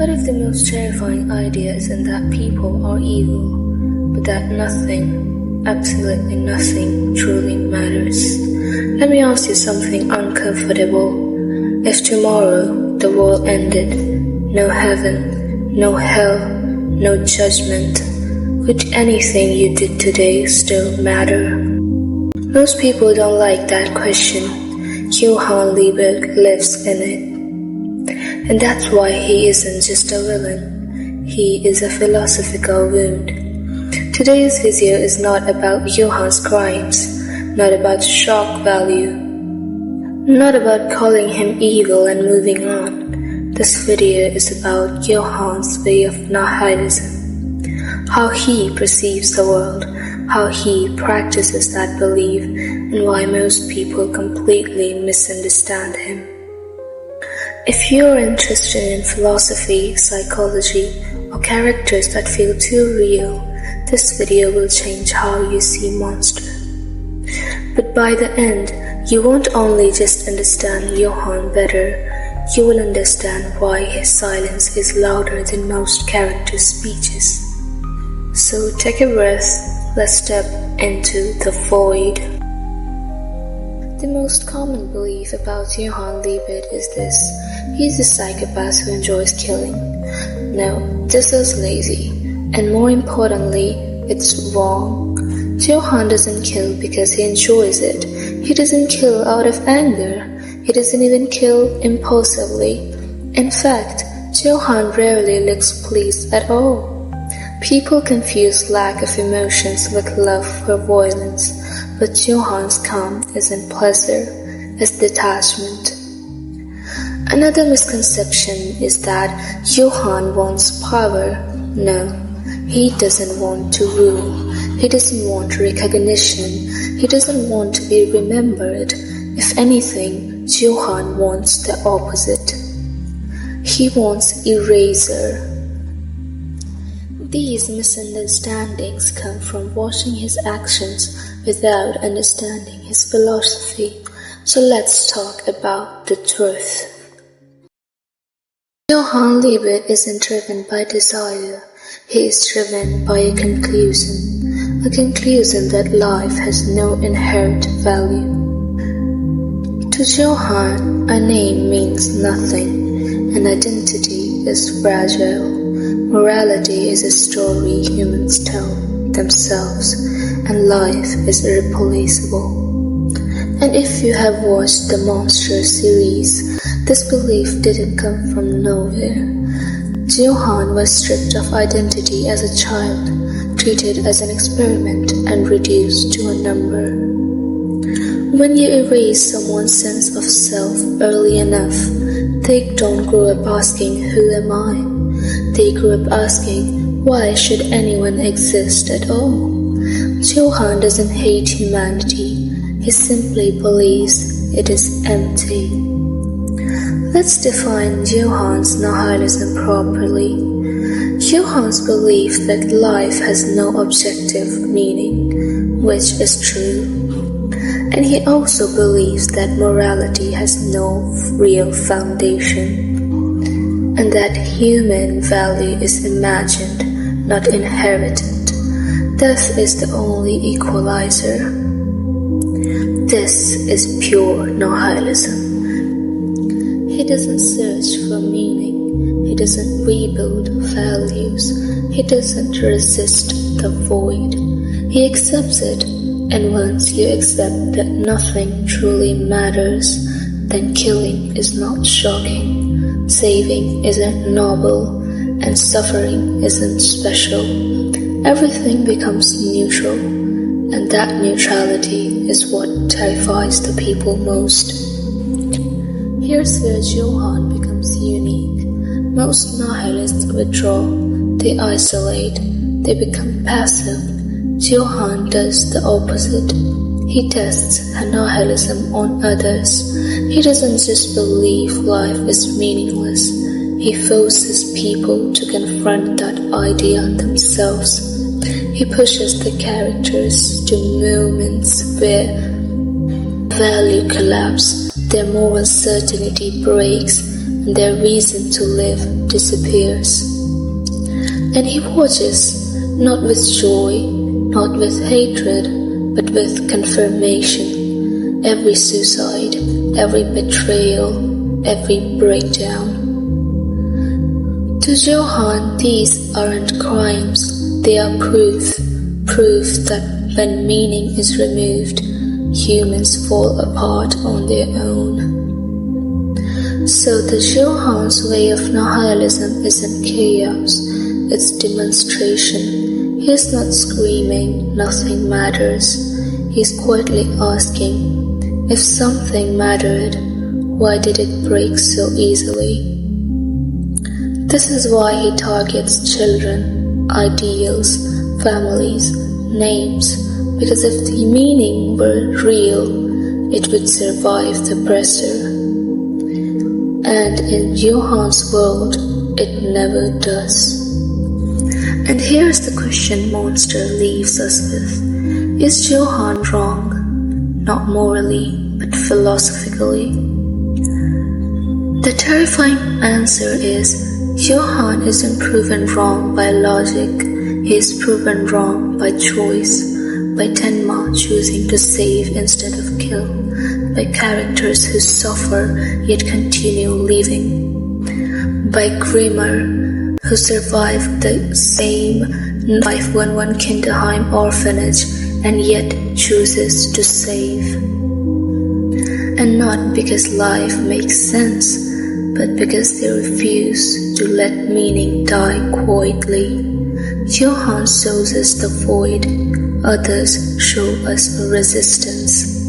What if the most terrifying idea isn't that people are evil, but that nothing, absolutely nothing, truly matters? Let me ask you something uncomfortable. If tomorrow the world ended, no heaven, no hell, no judgment, would anything you did today still matter? Most people don't like that question. Johan Liebert lives in it. And that's why he isn't just a villain. He is a philosophical wound. Today's video is not about Johan's crimes, not about shock value, not about calling him evil and moving on. This video is about Johan's way of nihilism, how he perceives the world, how he practices that belief, and why most people completely misunderstand him. If you're interested in philosophy, psychology, or characters that feel too real, this video will change how you see monster. But by the end, you won't only just understand Johan better, you will understand why his silence is louder than most characters' speeches. So take a breath, let's step into the void. The most common belief about Johan Liebert is this: he's a psychopath who enjoys killing. No, this is lazy, and more importantly, it's wrong. Johan doesn't kill because he enjoys it. He doesn't kill out of anger. He doesn't even kill impulsively. In fact, Johan rarely looks pleased at all. People confuse lack of emotions with love for violence, but Johan's calm isn't pleasure, it's detachment. Another misconception is that Johan wants power. No, he doesn't want to rule. He doesn't want recognition. He doesn't want to be remembered. If anything, Johan wants the opposite. He wants erasure. These misunderstandings come from watching his actions without understanding his philosophy. So let's talk about the truth. Johan Liebert isn't driven by desire. He is driven by a conclusion that life has no inherent value. To Johan, a name means nothing, and identity is fragile. Morality is a story humans tell themselves, and life is irreplaceable. And if you have watched the Monster series, this belief didn't come from nowhere. Johan was stripped of identity as a child, treated as an experiment, and reduced to a number. When you erase someone's sense of self early enough, they don't grow up asking, "Who am I?" They grew up asking, "Why should anyone exist at all?" Johan doesn't hate humanity, he simply believes it is empty. Let's define Johan's nihilism properly. Johan's belief that life has no objective meaning, which is true. And he also believes that morality has no real foundation, and that human value is imagined, not inherited. Death is the only equalizer. This is pure nihilism. He doesn't search for meaning. He doesn't rebuild values. He doesn't resist the void. He accepts it, and once you accept that nothing truly matters, then killing is not shocking. Saving isn't noble, and suffering isn't special. Everything becomes neutral, and that neutrality is what terrifies the people most. Here's where Johan becomes unique. Most nihilists withdraw, they isolate, they become passive. Johan does the opposite. He tests nihilism on others. He doesn't just believe life is meaningless. He forces people to confront that idea themselves. He pushes the characters to moments where value collapses, their moral certainty breaks, and their reason to live disappears. And he watches, not with joy, not with hatred, but with confirmation, every suicide, every betrayal, every breakdown. To Johan, these aren't crimes, they are proof that when meaning is removed, humans fall apart on their own. So the Johan's way of nihilism isn't chaos, it's demonstration. He is not screaming, nothing matters. He's quietly asking, if something mattered, why did it break so easily? This is why he targets children, ideals, families, names, because if the meaning were real, it would survive the pressure. And in Johan's world, it never does. And here's the question Monster leaves us with. Is Johan wrong? Not morally, but philosophically. The terrifying answer is, Johan isn't proven wrong by logic, he is proven wrong by choice, by Tenma choosing to save instead of kill, by characters who suffer yet continue living, by Grimmer who survived the same 511 Kinderheim orphanage and yet chooses to save. And not because life makes sense, but because they refuse to let meaning die quietly. Johan shows us the void, others show us a resistance.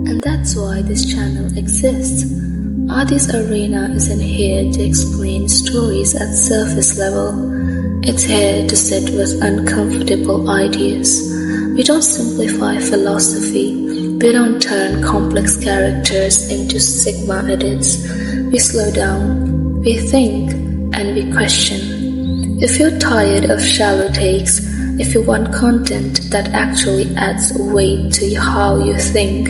And that's why this channel exists. Adi's Arena isn't here to explain stories at surface level. It's here to sit with uncomfortable ideas. We don't simplify philosophy. We don't turn complex characters into Sigma edits. We slow down, we think, and we question. If you're tired of shallow takes, if you want content that actually adds weight to how you think,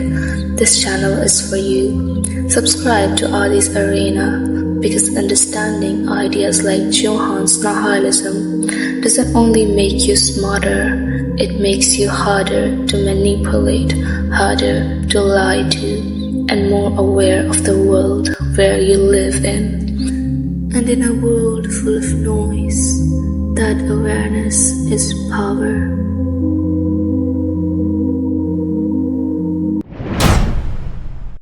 this channel is for you. Subscribe to Adi's Arena, because understanding ideas like Johan's nihilism doesn't only make you smarter, it makes you harder to manipulate, harder to lie to, and more aware of the world where you live in. And in a world full of noise, that awareness is power.